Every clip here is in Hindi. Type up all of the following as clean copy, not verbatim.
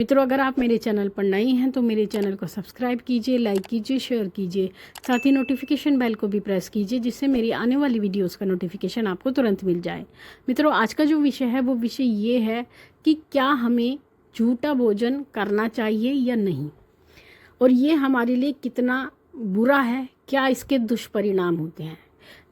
मित्रों, अगर आप मेरे चैनल पर नए हैं तो मेरे चैनल को सब्सक्राइब कीजिए, लाइक कीजिए, शेयर कीजिए, साथ ही नोटिफिकेशन बेल को भी प्रेस कीजिए जिससे मेरी आने वाली वीडियोस का नोटिफिकेशन आपको तुरंत मिल जाए। मित्रों, आज का जो विषय है वो विषय ये है कि क्या हमें झूठा भोजन करना चाहिए या नहीं, और ये हमारे लिए कितना बुरा है, क्या इसके दुष्परिणाम होते हैं।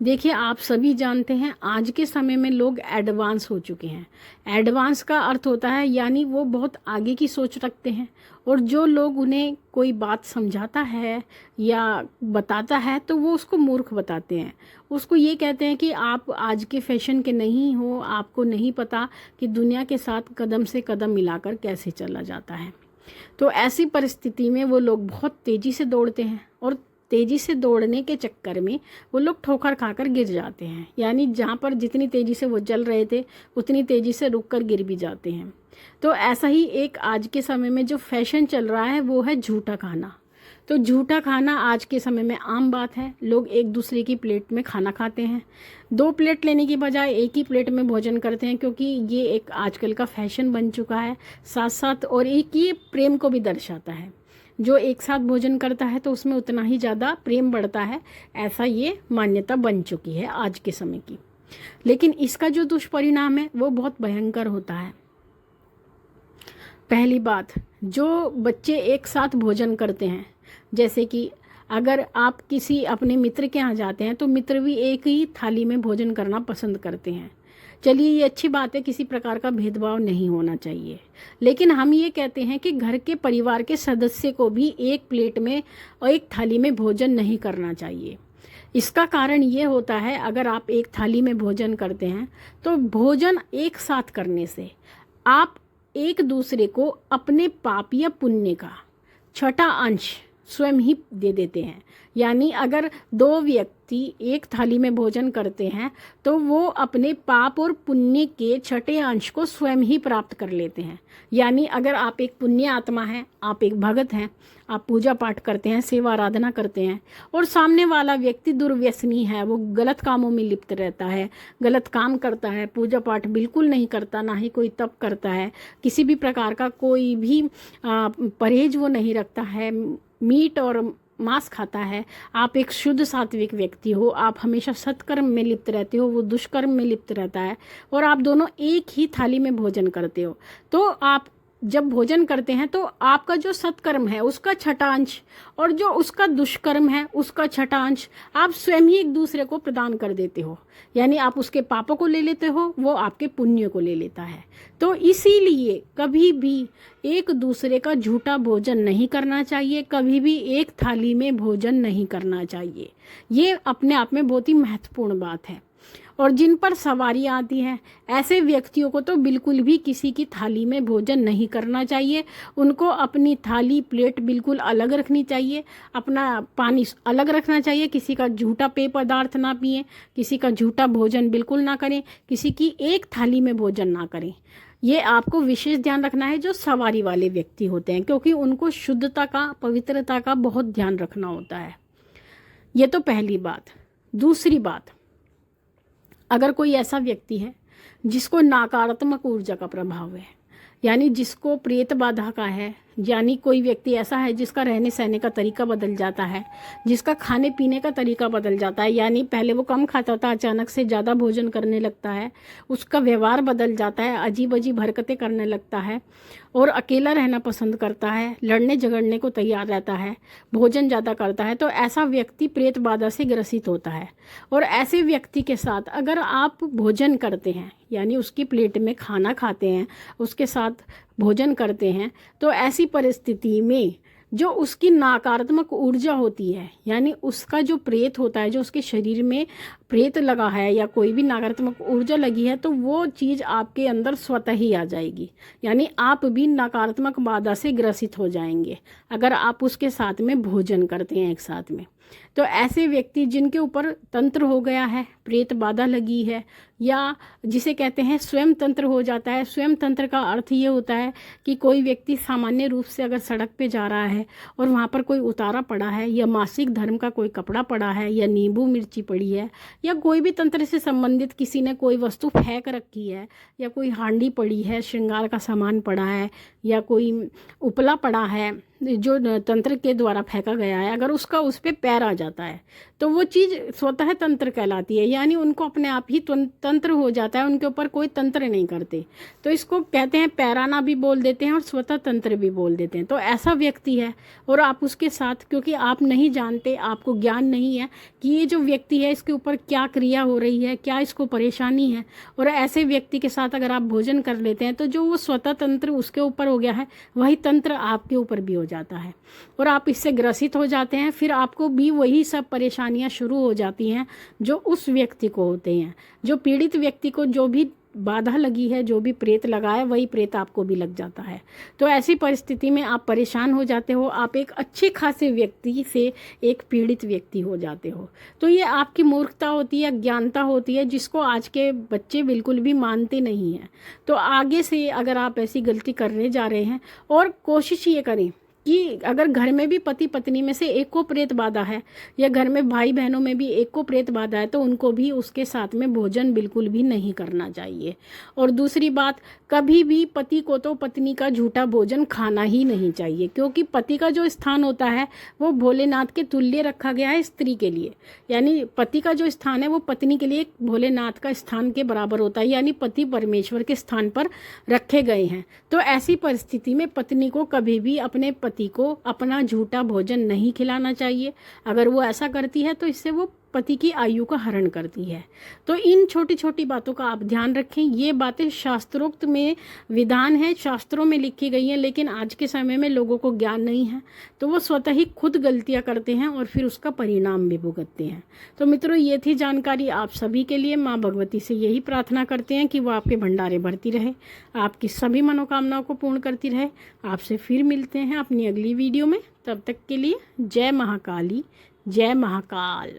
देखिए, आप सभी जानते हैं आज के समय में लोग एडवांस हो चुके हैं। एडवांस का अर्थ होता है यानी वो बहुत आगे की सोच रखते हैं, और जो लोग उन्हें कोई बात समझाता है या बताता है तो वो उसको मूर्ख बताते हैं। उसको ये कहते हैं कि आप आज के फैशन के नहीं हो, आपको नहीं पता कि दुनिया के साथ कदम से कदम मिलाकर कैसे चला जाता है। तो ऐसी परिस्थिति में वो लोग बहुत तेज़ी से दौड़ते हैं, और तेज़ी से दौड़ने के चक्कर में वो लोग ठोकर खाकर गिर जाते हैं। यानी जहाँ पर जितनी तेज़ी से वो चल रहे थे उतनी तेज़ी से रुक कर गिर भी जाते हैं। तो ऐसा ही एक आज के समय में जो फैशन चल रहा है वो है झूठा खाना। तो झूठा खाना आज के समय में आम बात है। लोग एक दूसरे की प्लेट में खाना खाते हैं, 2 प्लेट लेने की बजाय एक ही प्लेट में भोजन करते हैं, क्योंकि ये एक आजकल का फैशन बन चुका है। साथ साथ और एक ये प्रेम को भी दर्शाता है। जो एक साथ भोजन करता है तो उसमें उतना ही ज़्यादा प्रेम बढ़ता है, ऐसा ये मान्यता बन चुकी है आज के समय की। लेकिन इसका जो दुष्परिणाम है वो बहुत भयंकर होता है। पहली बात, जो बच्चे एक साथ भोजन करते हैं, जैसे कि अगर आप किसी अपने मित्र के यहाँ जाते हैं तो मित्र भी एक ही थाली में भोजन करना पसंद करते हैं। चलिए, ये अच्छी बात है, किसी प्रकार का भेदभाव नहीं होना चाहिए। लेकिन हम ये कहते हैं कि घर के परिवार के सदस्य को भी एक प्लेट में और एक थाली में भोजन नहीं करना चाहिए। इसका कारण ये होता है, अगर आप एक थाली में भोजन करते हैं तो भोजन एक साथ करने से आप एक दूसरे को अपने पाप या पुण्य का छठा अंश स्वयं ही दे देते हैं। यानी अगर 2 व्यक्ति एक थाली में भोजन करते हैं तो वो अपने पाप और पुण्य के छठे अंश को स्वयं ही प्राप्त कर लेते हैं। यानी अगर आप एक पुण्य आत्मा हैं, आप एक भगत हैं, आप पूजा पाठ करते हैं, सेवा आराधना करते हैं, और सामने वाला व्यक्ति दुर्व्यसनी है, वो गलत कामों में लिप्त रहता है, गलत काम करता है, पूजा पाठ बिल्कुल नहीं करता, ना ही कोई तप करता है, किसी भी प्रकार का कोई भी परहेज वो नहीं रखता है, मीट और मांस खाता है, आप एक शुद्ध सात्विक व्यक्ति हो, आप हमेशा सत्कर्म में लिप्त रहते हो, वो दुष्कर्म में लिप्त रहता है, और आप दोनों एक ही थाली में भोजन करते हो, तो आप जब भोजन करते हैं तो आपका जो सत्कर्म है उसका छठा अंश और जो उसका दुष्कर्म है उसका छठा अंश आप स्वयं ही एक दूसरे को प्रदान कर देते हो। यानी आप उसके पापों को ले लेते हो, वो आपके पुण्य को ले लेता है। तो इसीलिए कभी भी एक दूसरे का झूठा भोजन नहीं करना चाहिए, कभी भी एक थाली में भोजन नहीं करना चाहिए। ये अपने आप में बहुत ही महत्वपूर्ण बात है। और जिन पर सवारी आती है, ऐसे व्यक्तियों को तो बिल्कुल भी किसी की थाली में भोजन नहीं करना चाहिए। उनको अपनी थाली प्लेट बिल्कुल अलग रखनी चाहिए, अपना पानी अलग रखना चाहिए, किसी का झूठा पेय पदार्थ ना पिएं, किसी का झूठा भोजन बिल्कुल ना करें, किसी की एक थाली में भोजन ना करें। ये आपको विशेष ध्यान रखना है जो सवारी वाले व्यक्ति होते हैं, क्योंकि उनको शुद्धता का, पवित्रता का बहुत ध्यान रखना होता है। ये तो पहली बात। दूसरी बात, अगर कोई ऐसा व्यक्ति है जिसको नकारात्मक ऊर्जा का प्रभाव है, यानी जिसको प्रेत बाधा का है, यानी कोई व्यक्ति ऐसा है जिसका रहने सहने का तरीका बदल जाता है, जिसका खाने पीने का तरीका बदल जाता है, यानी पहले वो कम खाता था, अचानक से ज़्यादा भोजन करने लगता है, उसका व्यवहार बदल जाता है, अजीब अजीब हरकतें करने लगता है, और अकेला रहना पसंद करता है, लड़ने झगड़ने को तैयार रहता है, भोजन ज़्यादा करता है, तो ऐसा व्यक्ति प्रेत बाधा से ग्रसित होता है। और ऐसे व्यक्ति के साथ अगर आप भोजन करते हैं, यानी उसकी प्लेट में खाना खाते हैं, उसके साथ भोजन करते हैं, तो ऐसी परिस्थिति में जो उसकी नकारात्मक ऊर्जा होती है, यानी उसका जो प्रेत होता है, जो उसके शरीर में प्रेत लगा है या कोई भी नकारात्मक ऊर्जा लगी है, तो वो चीज़ आपके अंदर स्वतः ही आ जाएगी। यानी आप भी नकारात्मक बाधा से ग्रसित हो जाएंगे अगर आप उसके साथ में भोजन करते हैं एक साथ में। तो ऐसे व्यक्ति जिनके ऊपर तंत्र हो गया है, प्रेत बाधा लगी है, या जिसे कहते हैं स्वयं तंत्र हो जाता है। स्वयं तंत्र का अर्थ ये होता है कि कोई व्यक्ति सामान्य रूप से अगर सड़क पे जा रहा है और वहाँ पर कोई उतारा पड़ा है, या मासिक धर्म का कोई कपड़ा पड़ा है, या नींबू मिर्ची पड़ी है, या कोई भी तंत्र से संबंधित किसी ने कोई वस्तु फेंक रखी है, या कोई हांडी पड़ी है, श्रृंगार का सामान पड़ा है, या कोई उपला पड़ा है जो तंत्र के द्वारा फेंका गया है, अगर उसका उस पर पैर आ जाता है तो वो चीज़ स्वतः तंत्र कहलाती है। यानी उनको अपने आप ही तंत्र हो जाता है, उनके ऊपर कोई तंत्र नहीं करते। तो इसको कहते हैं पैराना भी बोल देते हैं और स्वतः तंत्र भी बोल देते हैं। तो ऐसा व्यक्ति है और आप उसके साथ, क्योंकि आप नहीं जानते, आपको ज्ञान नहीं है कि ये जो व्यक्ति है इसके ऊपर क्या क्रिया हो रही है, क्या इसको परेशानी है, और ऐसे व्यक्ति के साथ अगर आप भोजन कर लेते हैं तो जो वो स्वतः तंत्र उसके ऊपर हो गया है वही तंत्र आपके ऊपर भी हो जाता है और आप इससे ग्रसित हो जाते हैं। फिर आपको भी वही सब परेशानियां शुरू हो जाती हैं जो उस व्यक्ति को होते हैं। जो पीड़ित व्यक्ति को जो भी बाधा लगी है, जो भी प्रेत लगा है, वही प्रेत आपको भी लग जाता है। तो ऐसी परिस्थिति में आप परेशान हो जाते हो, आप एक अच्छे खासे व्यक्ति से एक पीड़ित व्यक्ति हो जाते हो। तो ये आपकी मूर्खता होती है, अज्ञानता होती है, जिसको आज के बच्चे बिल्कुल भी मानते नहीं हैं। तो आगे से अगर आप ऐसी गलती करने जा रहे हैं, और कोशिश ये करें कि अगर घर में भी पति पत्नी में से एक को प्रेत बाधा है, या घर में भाई बहनों में भी एक को प्रेत बाधा है, तो उनको भी उसके साथ में भोजन बिल्कुल भी नहीं करना चाहिए। और दूसरी बात, कभी भी पति को तो पत्नी का झूठा भोजन खाना ही नहीं चाहिए, क्योंकि पति का जो स्थान होता है वो भोलेनाथ के तुल्य रखा गया है स्त्री के लिए। यानी पति का जो स्थान है वो पत्नी के लिए भोलेनाथ का स्थान के बराबर होता है, यानी पति परमेश्वर के स्थान पर रखे गए हैं। तो ऐसी परिस्थिति में पत्नी को कभी भी अपने पति को अपना झूठा भोजन नहीं खिलाना चाहिए। अगर वो ऐसा करती है तो इससे वो पति की आयु का हरण करती है। तो इन छोटी छोटी बातों का आप ध्यान रखें। ये बातें शास्त्रोक्त में विधान है, शास्त्रों में लिखी गई हैं, लेकिन आज के समय में लोगों को ज्ञान नहीं है, तो वो स्वतः ही खुद गलतियां करते हैं और फिर उसका परिणाम भी भुगतते हैं। तो मित्रों, ये थी जानकारी आप सभी के लिए। माँ भगवती से यही प्रार्थना करते हैं कि वो आपके भंडारे भरती रहे, आपकी सभी मनोकामनाओं को पूर्ण करती रहे। आपसे फिर मिलते हैं अपनी अगली वीडियो में। तब तक के लिए जय महाकाली, जय महाकाल।